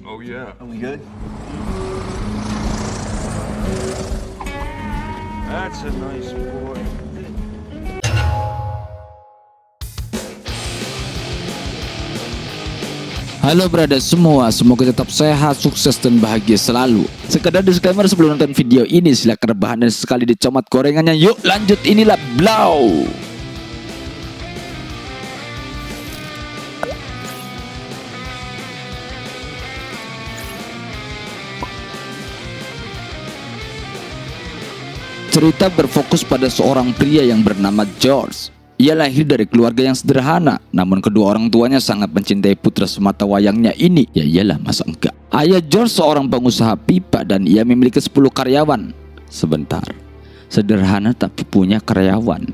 Oh yeah. Are we good? That's a nice boy. Halo brother semua, semoga tetap sehat, sukses dan bahagia selalu. Sekedar disclaimer sebelum nonton video ini, silakan rebahan dan sekali dicomot gorengannya. Yuk lanjut, inilah Blow. Cerita berfokus pada seorang pria yang bernama George. Ia lahir dari keluarga yang sederhana, namun kedua orang tuanya sangat mencintai putra semata wayangnya ini. Ya iyalah, masa enggak. Ayah George seorang pengusaha pipa dan ia memiliki 10 karyawan. Sebentar, sederhana tapi punya karyawan.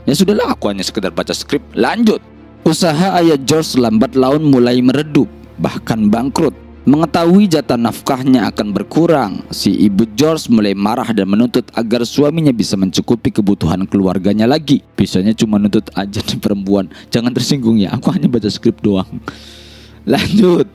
Ya sudahlah, aku hanya sekedar baca skrip. Lanjut. Usaha ayah George lambat laun mulai meredup, bahkan bangkrut. Mengetahui jatah nafkahnya akan berkurang, si ibu George mulai marah dan menuntut agar suaminya bisa mencukupi kebutuhan keluarganya lagi. Bisanya cuma nuntut aja nih perempuan. Jangan tersinggung ya, aku hanya baca skrip doang. Lanjut.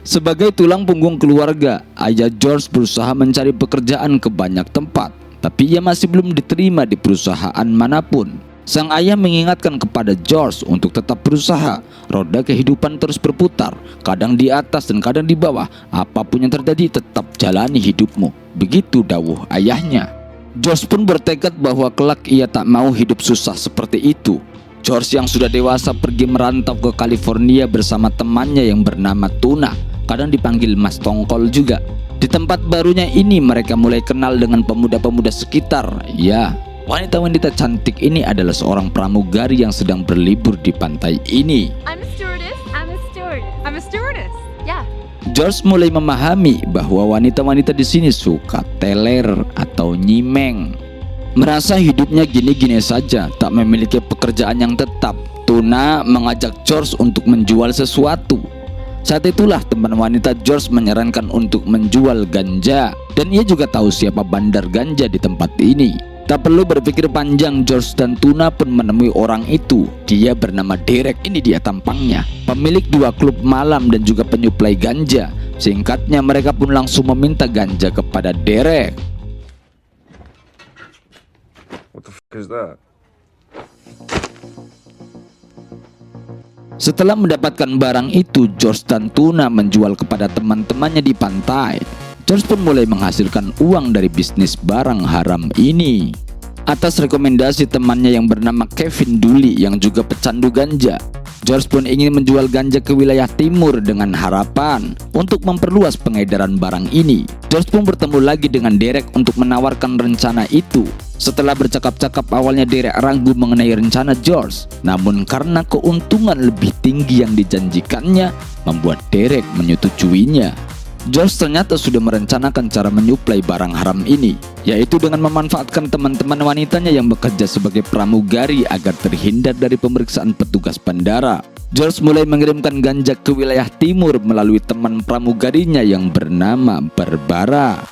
Sebagai tulang punggung keluarga, ayah George berusaha mencari pekerjaan ke banyak tempat, tapi ia masih belum diterima di perusahaan manapun. Sang ayah mengingatkan kepada George untuk tetap berusaha. Roda kehidupan terus berputar, kadang di atas dan kadang di bawah. Apapun yang terjadi, tetap jalani hidupmu. Begitu dawuh ayahnya. George pun bertekad bahwa kelak ia tak mau hidup susah seperti itu. George yang sudah dewasa pergi merantau ke California bersama temannya yang bernama Tuna, kadang dipanggil Mas Tongkol juga. Di tempat barunya ini mereka mulai kenal dengan pemuda-pemuda sekitar. Ya, wanita-wanita cantik ini adalah seorang pramugari yang sedang berlibur di pantai ini. I'm a stewardess. I'm a steward. I'm a stewardess. Yeah. George mulai memahami bahwa wanita-wanita di sini suka teler atau nyimeng. Merasa hidupnya gini-gini saja, tak memiliki pekerjaan yang tetap. Tuna mengajak George untuk menjual sesuatu. Saat itulah teman wanita George menyarankan untuk menjual ganja, dan ia juga tahu siapa bandar ganja di tempat ini. Tak perlu berpikir panjang, George dan Tuna pun menemui orang itu. Dia bernama Derek, ini dia tampangnya. Pemilik 2 klub malam dan juga penyuplai ganja. Singkatnya mereka pun langsung meminta ganja kepada Derek. What the fuck is that? Setelah mendapatkan barang itu, George dan Tuna menjual kepada teman-temannya di pantai. George pun mulai menghasilkan uang dari bisnis barang haram ini. Atas rekomendasi temannya yang bernama Kevin Duli yang juga pecandu ganja, George pun ingin menjual ganja ke wilayah timur dengan harapan untuk memperluas pengedaran barang ini. George pun bertemu lagi dengan Derek untuk menawarkan rencana itu. Setelah bercakap-cakap, awalnya Derek ragu mengenai rencana George, namun karena keuntungan lebih tinggi yang dijanjikannya, membuat Derek menyetujuinya. George ternyata sudah merencanakan cara menyuplai barang haram ini, yaitu dengan memanfaatkan teman-teman wanitanya yang bekerja sebagai pramugari agar terhindar dari pemeriksaan petugas bandara. George mulai mengirimkan ganja ke wilayah timur melalui teman pramugarinya yang bernama Barbara.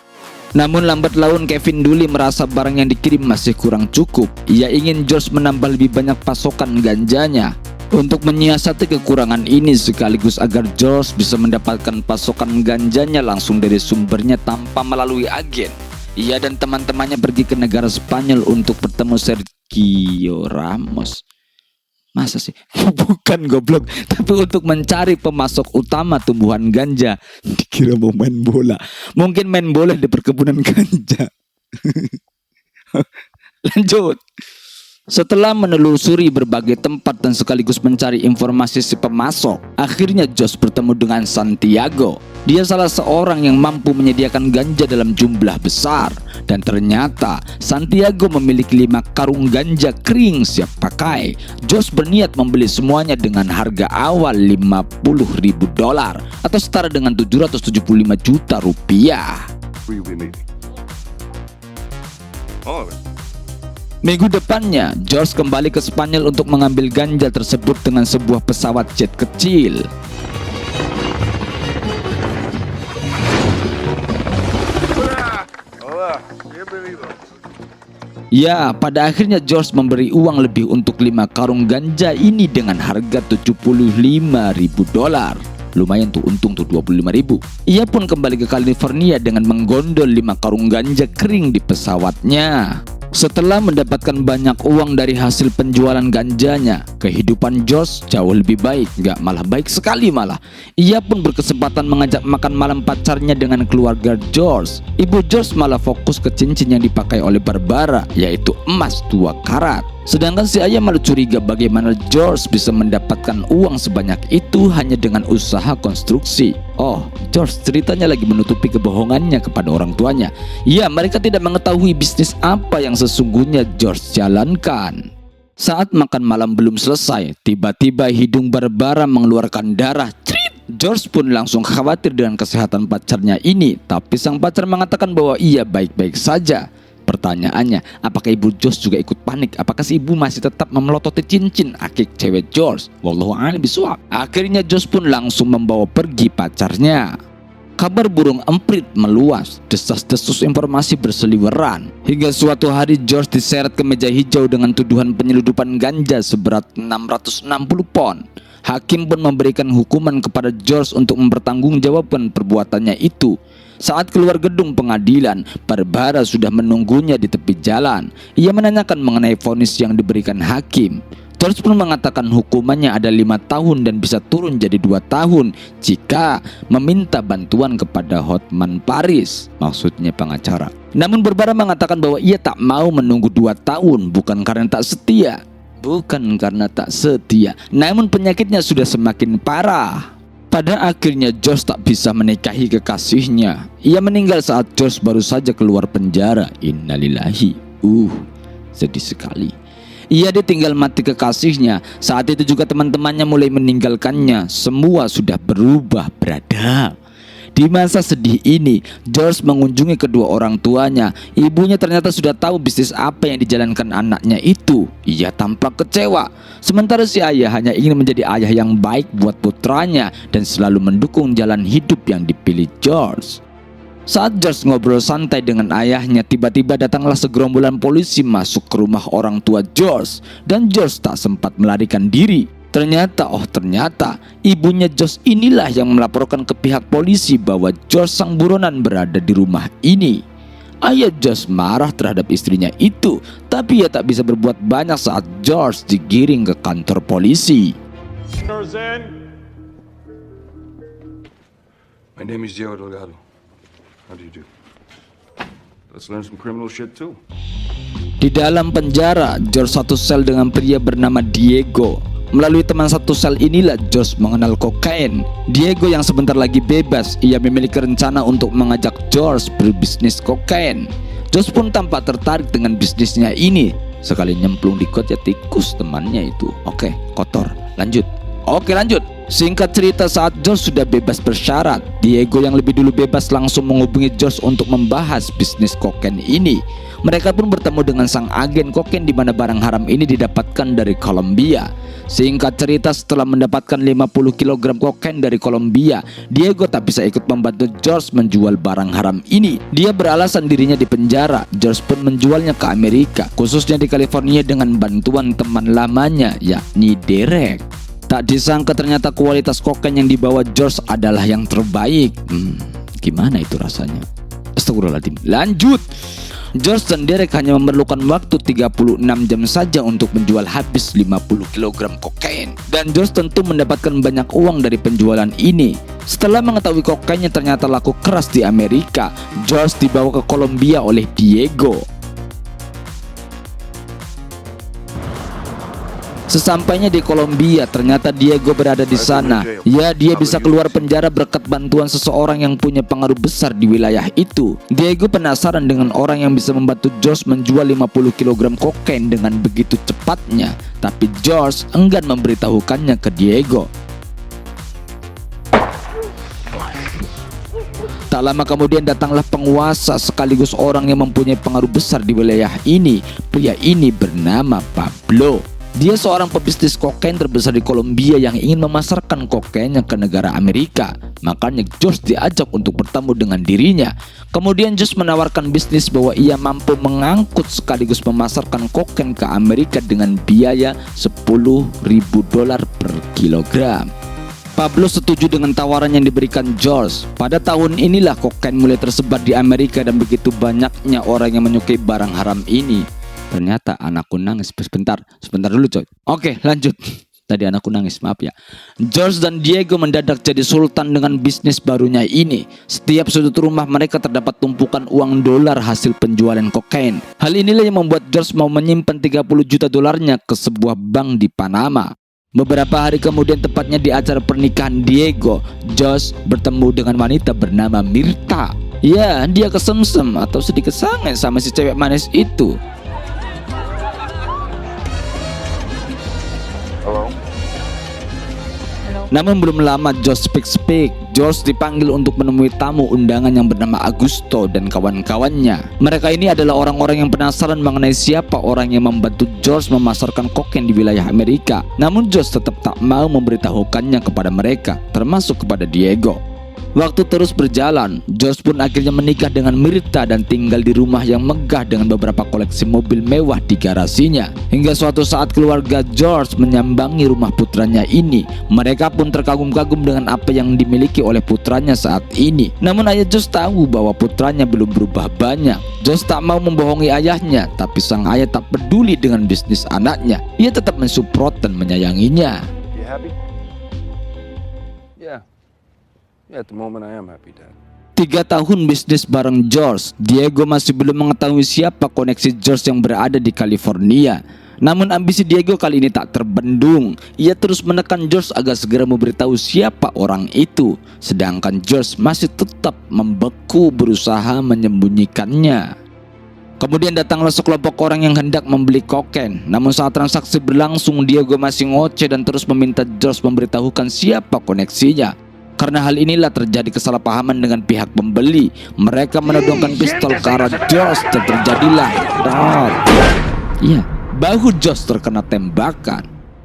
Namun lambat laun Kevin Duli merasa barang yang dikirim masih kurang cukup. Ia ingin George menambah lebih banyak pasokan ganjanya. Untuk menyiasati kekurangan ini sekaligus agar George bisa mendapatkan pasokan ganjanya langsung dari sumbernya tanpa melalui agen, ia dan teman-temannya pergi ke negara Spanyol untuk bertemu Sergio Ramos. Masa sih? Bukan goblok, tapi untuk mencari pemasok utama tumbuhan ganja. Dikira mau main bola. Mungkin main bola di perkebunan ganja. Lanjut. Setelah menelusuri berbagai tempat dan sekaligus mencari informasi si pemasok, akhirnya George bertemu dengan Santiago. Dia salah seorang yang mampu menyediakan ganja dalam jumlah besar. Dan ternyata Santiago memiliki 5 karung ganja kering siap pakai. George berniat membeli semuanya dengan harga awal $50.000 atau setara dengan 775 juta rupiah. Oh. Minggu depannya, George kembali ke Spanyol untuk mengambil ganja tersebut dengan sebuah pesawat jet kecil. Ya, pada akhirnya George memberi uang lebih untuk 5 karung ganja ini dengan harga $75.000. Lumayan tuh, untung tuh 25.000. Ia pun kembali ke California dengan menggondol 5 karung ganja kering di pesawatnya. Setelah mendapatkan banyak uang dari hasil penjualan ganjanya, kehidupan George jauh lebih baik, gak malah baik sekali malah. Ia pun berkesempatan mengajak makan malam pacarnya dengan keluarga George. Ibu George malah fokus ke cincin yang dipakai oleh Barbara, yaitu emas 2 karat. Sedangkan si ayah malah curiga bagaimana George bisa mendapatkan uang sebanyak itu hanya dengan usaha konstruksi. Oh, George ceritanya lagi menutupi kebohongannya kepada orang tuanya. Ya, mereka tidak mengetahui bisnis apa yang sesungguhnya George jalankan. Saat makan malam belum selesai, tiba-tiba hidung Barbara mengeluarkan darah. George pun langsung khawatir dengan kesehatan pacarnya ini, tapi sang pacar mengatakan bahwa ia baik-baik saja. Pertanyaannya, apakah ibu George juga ikut panik? Apakah si ibu masih tetap memelototi cincin akik cewek George? Wallahu a'lam bishawab. Akhirnya George pun langsung membawa pergi pacarnya. Kabar burung emprit meluas, desas-desus informasi berseliweran. Hingga suatu hari George diseret ke meja hijau dengan tuduhan penyeludupan ganja seberat 660 pon. Hakim pun memberikan hukuman kepada George untuk mempertanggungjawabkan perbuatannya itu. Saat keluar gedung pengadilan, Barbara sudah menunggunya di tepi jalan. Ia menanyakan mengenai vonis yang diberikan hakim. George pun mengatakan hukumannya ada 5 tahun dan bisa turun jadi 2 tahun jika meminta bantuan kepada Hotman Paris, maksudnya pengacara. Namun Barbara mengatakan bahwa ia tak mau menunggu 2 tahun bukan karena tak setia. Namun penyakitnya sudah semakin parah. Pada akhirnya George tak bisa menikahi kekasihnya. Ia meninggal saat George baru saja keluar penjara. Innalillahi. Sedih sekali. Ia ditinggal mati kekasihnya. Saat itu juga teman-temannya mulai meninggalkannya. Semua sudah berubah beradab. Di masa sedih ini, George mengunjungi kedua orang tuanya. Ibunya ternyata sudah tahu bisnis apa yang dijalankan anaknya itu. Ia tampak kecewa. Sementara si ayah hanya ingin menjadi ayah yang baik buat putranya dan selalu mendukung jalan hidup yang dipilih George. Saat George ngobrol santai dengan ayahnya, tiba-tiba datanglah segerombolan polisi masuk ke rumah orang tua George. Dan George tak sempat melarikan diri. Ternyata ibunya George inilah yang melaporkan ke pihak polisi bahwa George sang buronan berada di rumah ini. Ayah George marah terhadap istrinya itu, tapi ia tak bisa berbuat banyak saat George digiring ke kantor polisi. My name is Diego Delgado. How do you do? Let's learn some criminal shit too. Di dalam penjara, George satu sel dengan pria bernama Diego. Melalui teman satu sel inilah George mengenal kokain. Diego yang sebentar lagi bebas, ia memiliki rencana untuk mengajak George berbisnis kokain. George pun tampak tertarik dengan bisnisnya ini. Sekali nyemplung di got ya tikus temannya itu. Oke, kotor. Lanjut. Singkat cerita, saat George sudah bebas bersyarat, Diego yang lebih dulu bebas langsung menghubungi George untuk membahas bisnis kokain ini. Mereka pun bertemu dengan sang agen kokain di mana barang haram ini didapatkan dari Kolombia. Singkat cerita, setelah mendapatkan 50 kg kokain dari Kolombia, Diego tak bisa ikut membantu George menjual barang haram ini. Dia beralasan dirinya di penjara. George pun menjualnya ke Amerika, khususnya di California dengan bantuan teman lamanya, yakni Derek. Tak disangka ternyata kualitas kokain yang dibawa George adalah yang terbaik. Gimana itu rasanya? Astagfirullahaladzim. Lanjut. George dan Derek hanya memerlukan waktu 36 jam saja untuk menjual habis 50 kg kokain. Dan George tentu mendapatkan banyak uang dari penjualan ini. Setelah mengetahui kokainnya ternyata laku keras di Amerika, George dibawa ke Kolombia oleh Diego. Sesampainya di Kolombia, ternyata Diego berada di sana. Ya, dia bisa keluar penjara berkat bantuan seseorang yang punya pengaruh besar di wilayah itu. Diego penasaran dengan orang yang bisa membantu George menjual 50 kg kokain dengan begitu cepatnya. Tapi George enggan memberitahukannya ke Diego. Tak lama kemudian datanglah penguasa sekaligus orang yang mempunyai pengaruh besar di wilayah ini. Pria ini bernama Pablo. Dia seorang pebisnis kokain terbesar di Kolombia yang ingin memasarkan kokainnya ke negara Amerika. Makanya George diajak untuk bertemu dengan dirinya. Kemudian George menawarkan bisnis bahwa ia mampu mengangkut sekaligus memasarkan kokain ke Amerika dengan biaya $10.000 per kilogram. Pablo setuju dengan tawaran yang diberikan George. Pada tahun inilah kokain mulai tersebar di Amerika dan begitu banyaknya orang yang menyukai barang haram ini. Ternyata anakku nangis. Sebentar dulu coy. Oke, lanjut. Tadi anakku nangis, maaf ya. George dan Diego mendadak jadi sultan dengan bisnis barunya ini. Setiap sudut rumah mereka terdapat tumpukan uang dolar hasil penjualan kokain. Hal inilah yang membuat George mau menyimpan 30 juta dolarnya ke sebuah bank di Panama. Beberapa hari kemudian, tepatnya di acara pernikahan Diego, George bertemu dengan wanita bernama Mirta. Ya, dia kesemsem atau sedikit sange sama si cewek manis itu. Namun belum lama George speak. George dipanggil untuk menemui tamu undangan yang bernama Augusto dan kawan-kawannya. Mereka ini adalah orang-orang yang penasaran mengenai siapa orang yang membantu George memasarkan kokain di wilayah Amerika. Namun George tetap tak mau memberitahukannya kepada mereka, termasuk kepada Diego. Waktu terus berjalan, George pun akhirnya menikah dengan Mirta dan tinggal di rumah yang megah dengan beberapa koleksi mobil mewah di garasinya. Hingga suatu saat keluarga George menyambangi rumah putranya ini. Mereka pun terkagum-kagum dengan apa yang dimiliki oleh putranya saat ini. Namun ayah George tahu bahwa putranya belum berubah banyak. George tak mau membohongi ayahnya, tapi sang ayah tak peduli dengan bisnis anaknya. Ia tetap mensupport dan menyayanginya. You happy? Yeah. Yeah, at the moment I am happy, Dad. 3 tahun bisnis bareng George, Diego masih belum mengetahui siapa koneksi George yang berada di California. Namun ambisi Diego kali ini tak terbendung. Ia terus menekan George agar segera memberitahu siapa orang itu. Sedangkan George masih tetap membeku berusaha menyembunyikannya. Kemudian datanglah sekelompok orang yang hendak membeli kokain. Namun saat transaksi berlangsung, Diego masih ngoceh dan terus meminta George memberitahukan siapa koneksinya. Karena hal inilah terjadi kesalahpahaman dengan pihak pembeli. Mereka menodongkan pistol ke arah George dan terjadilah bahu George terkena tembakan.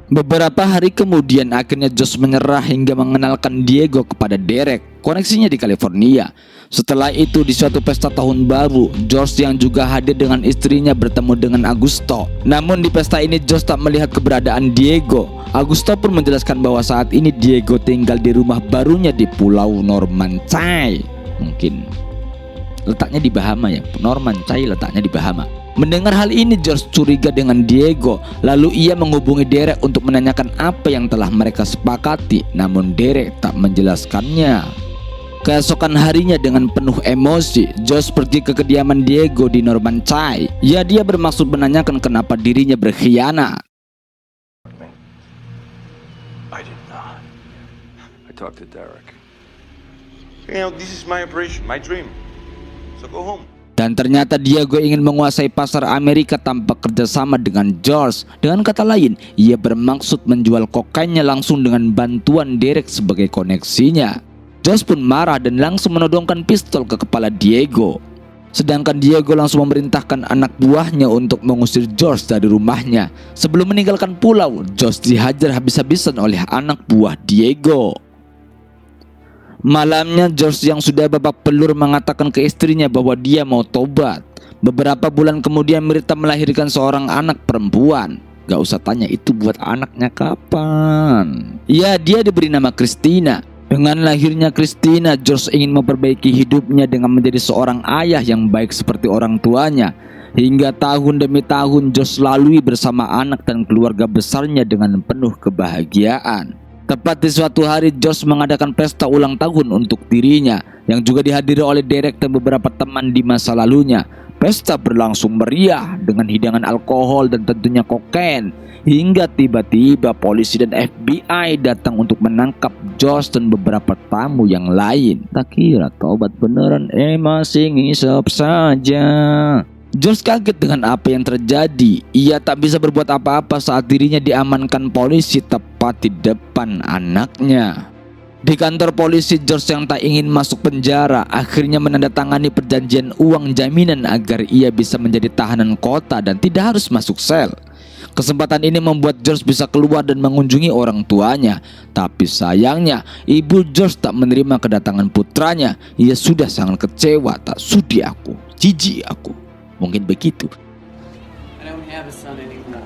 Beberapa hari kemudian akhirnya George menyerah hingga mengenalkan Diego kepada Derek, koneksinya di California. Setelah itu di suatu pesta tahun baru, George yang juga hadir dengan istrinya bertemu dengan Augusto. Namun di pesta ini George tak melihat keberadaan Diego. Augusto pun menjelaskan bahwa saat ini Diego tinggal di rumah barunya di Pulau Normanchai. Mungkin letaknya di Bahama ya. Normanchai letaknya di Bahama. Mendengar hal ini George curiga dengan Diego. Lalu ia menghubungi Derek untuk menanyakan apa yang telah mereka sepakati. Namun Derek tak menjelaskannya. Keesokan harinya dengan penuh emosi, George pergi ke kediaman Diego di Normanchai. Ya, dia bermaksud menanyakan kenapa dirinya berkhianat. I did not. I talked to Derek. You know, this is my operation, my dream. So go home. Dan ternyata Diego ingin menguasai pasar Amerika tanpa kerjasama dengan George. Dengan kata lain, ia bermaksud menjual kokainnya langsung dengan bantuan Derek sebagai koneksinya. George pun marah dan langsung menodongkan pistol ke kepala Diego. Sedangkan Diego langsung memerintahkan anak buahnya untuk mengusir George dari rumahnya. Sebelum meninggalkan pulau, George dihajar habis-habisan oleh anak buah Diego. Malamnya George yang sudah babak belur mengatakan ke istrinya bahwa dia mau tobat. Beberapa bulan kemudian Mirta melahirkan seorang anak perempuan. Gak usah tanya itu buat anaknya kapan. Ya, dia diberi nama Christina. Dengan lahirnya Christina, George ingin memperbaiki hidupnya dengan menjadi seorang ayah yang baik seperti orang tuanya. Hingga tahun demi tahun George lalui bersama anak dan keluarga besarnya dengan penuh kebahagiaan. Tepat di suatu hari George mengadakan pesta ulang tahun untuk dirinya yang juga dihadiri oleh Derek dan beberapa teman di masa lalunya. Pesta berlangsung meriah dengan hidangan alkohol dan tentunya kokain. Hingga tiba-tiba polisi dan FBI datang untuk menangkap George dan beberapa tamu yang lain. Tak kira tobat beneran, masih ngisap saja. George kaget dengan apa yang terjadi. Ia tak bisa berbuat apa-apa saat dirinya diamankan polisi tepat di depan anaknya. Di kantor polisi, George yang tak ingin masuk penjara akhirnya menandatangani perjanjian uang jaminan agar ia bisa menjadi tahanan kota dan tidak harus masuk sel. Kesempatan ini membuat George bisa keluar dan mengunjungi orang tuanya. Tapi sayangnya, ibu George tak menerima kedatangan putranya. Ia sudah sangat kecewa. Tak sudi aku, jijik aku. Mungkin begitu. I don't have a son anymore.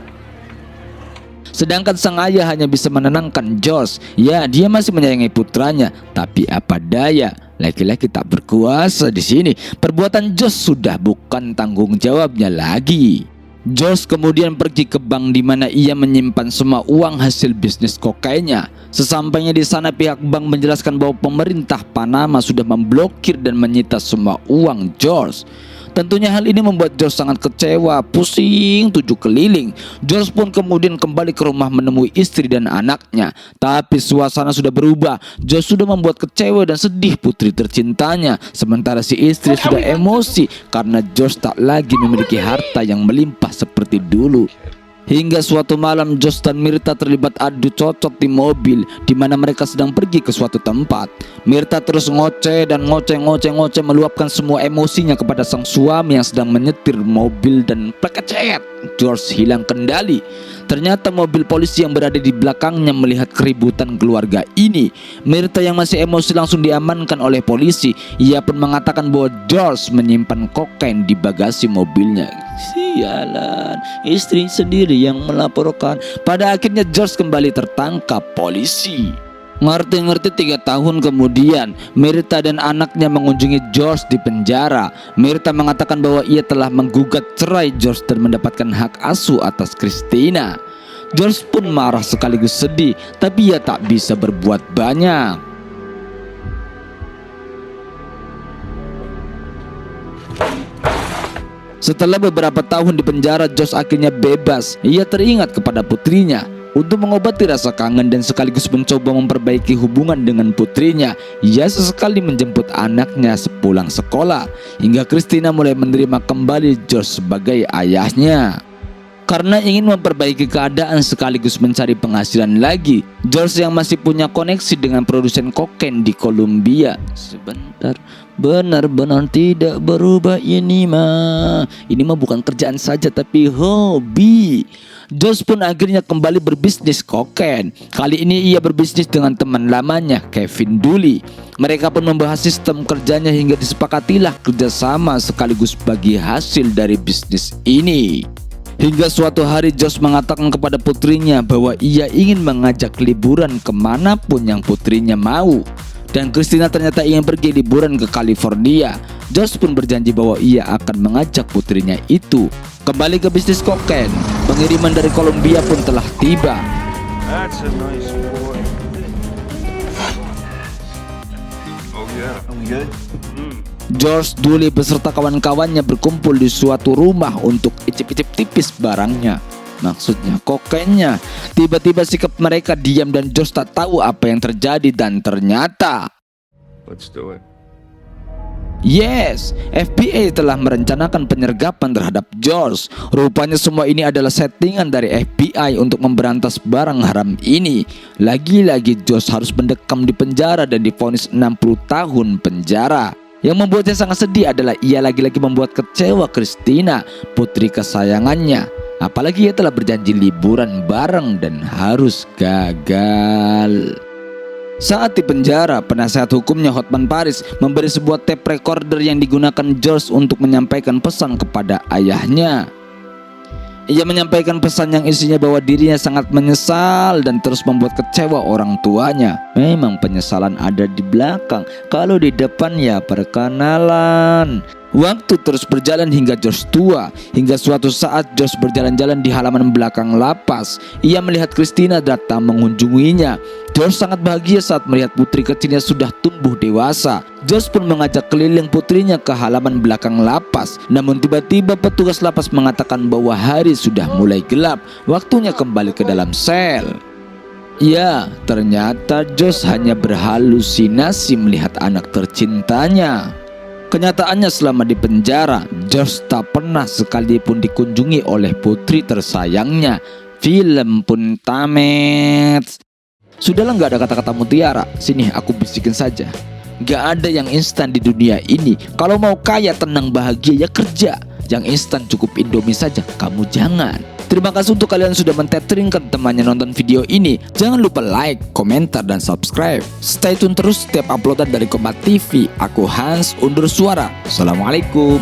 Sedangkan sang ayah hanya bisa menenangkan George. Ya, dia masih menyayangi putranya, tapi apa daya, laki-laki tak berkuasa di sini. Perbuatan George sudah bukan tanggung jawabnya lagi. George kemudian pergi ke bank di mana ia menyimpan semua uang hasil bisnis kokainnya. Sesampainya di sana, pihak bank menjelaskan bahwa pemerintah Panama sudah memblokir dan menyita semua uang George. Tentunya hal ini membuat George sangat kecewa, pusing 7 keliling. George pun kemudian kembali ke rumah menemui istri dan anaknya. Tapi suasana sudah berubah. George sudah membuat kecewa dan sedih putri tercintanya. Sementara si istri sudah emosi karena George tak lagi memiliki harta yang melimpah seperti dulu. Hingga suatu malam George dan Mirta terlibat adu cocok di mobil di mana mereka sedang pergi ke suatu tempat. Mirta terus ngoceh dan ngoceh meluapkan semua emosinya kepada sang suami yang sedang menyetir mobil dan plekecet. George hilang kendali. Ternyata mobil polisi yang berada di belakangnya melihat keributan keluarga ini. Mirta yang masih emosi langsung diamankan oleh polisi. Ia pun mengatakan bahwa George menyimpan kokain di bagasi mobilnya. Sialan, istri sendiri yang melaporkan. Pada akhirnya George kembali tertangkap polisi. Ngerti-ngerti 3 tahun kemudian, Mirta dan anaknya mengunjungi George di penjara. Mirta mengatakan bahwa ia telah menggugat cerai George dan mendapatkan hak asuh atas Christina. George pun marah sekaligus sedih, tapi ia tak bisa berbuat banyak. Setelah beberapa tahun di penjara, George akhirnya bebas. Ia teringat kepada putrinya. Untuk mengobati rasa kangen dan sekaligus mencoba memperbaiki hubungan dengan putrinya, ia sesekali menjemput anaknya sepulang sekolah. Hingga Christina mulai menerima kembali George sebagai ayahnya. Karena ingin memperbaiki keadaan sekaligus mencari penghasilan lagi, George yang masih punya koneksi dengan produsen kokain di Kolombia. Sebentar, benar-benar tidak berubah ini mah. Ini mah bukan kerjaan saja tapi hobi. George pun akhirnya kembali berbisnis kokain. Kali ini ia berbisnis dengan teman lamanya, Kevin Dooley. Mereka pun membahas sistem kerjanya hingga disepakatilah kerjasama sekaligus bagi hasil dari bisnis ini. Hingga suatu hari George mengatakan kepada putrinya bahwa ia ingin mengajak liburan kemanapun yang putrinya mau. Dan Christina ternyata ingin pergi liburan ke California. George pun berjanji bahwa ia akan mengajak putrinya itu kembali ke bisnis kokain. Pengiriman dari Kolombia pun telah tiba. That's a nice boy. Oh yeah. Are we good? George Dooley beserta kawan-kawannya berkumpul di suatu rumah untuk icip-icip tipis barangnya. Maksudnya kokainnya. Tiba-tiba sikap mereka diam dan George tak tahu apa yang terjadi dan ternyata Let's do it. yes, FBI telah merencanakan penyergapan terhadap George. Rupanya semua ini adalah settingan dari FBI untuk memberantas barang haram ini. Lagi-lagi George harus mendekam di penjara dan divonis 60 tahun penjara. Yang membuatnya sangat sedih adalah ia lagi-lagi membuat kecewa Christina, putri kesayangannya. Apalagi ia telah berjanji liburan bareng dan harus gagal. Saat di penjara, penasehat hukumnya Hotman Paris memberi sebuah tape recorder yang digunakan George untuk menyampaikan pesan kepada ayahnya. Ia menyampaikan pesan yang isinya bahwa dirinya sangat menyesal dan terus membuat kecewa orang tuanya. Memang penyesalan ada di belakang, kalau di depan ya perkenalan. Waktu terus berjalan hingga George tua. Hingga suatu saat George berjalan-jalan di halaman belakang lapas. Ia melihat Christina datang mengunjunginya. George sangat bahagia saat melihat putri kecilnya sudah tumbuh dewasa. George pun mengajak keliling putrinya ke halaman belakang lapas. Namun tiba-tiba petugas lapas mengatakan bahwa hari sudah mulai gelap. Waktunya kembali ke dalam sel. Ya, ternyata George hanya berhalusinasi melihat anak tercintanya. Kenyataannya selama di penjara, George tak pernah sekalipun dikunjungi oleh putri tersayangnya. Film pun tamat. Sudahlah, gak ada kata-kata mutiara. Sini aku bisikin saja. Gak ada yang instan di dunia ini. Kalau mau kaya, tenang, bahagia, ya kerja. Yang instan cukup Indomie saja, kamu jangan. Terima kasih untuk kalian sudah menteteringkan temannya nonton video ini. Jangan lupa like, komentar, dan subscribe. Stay tune terus setiap uploadan dari Kompas TV. Aku Hans undur suara. Assalamualaikum.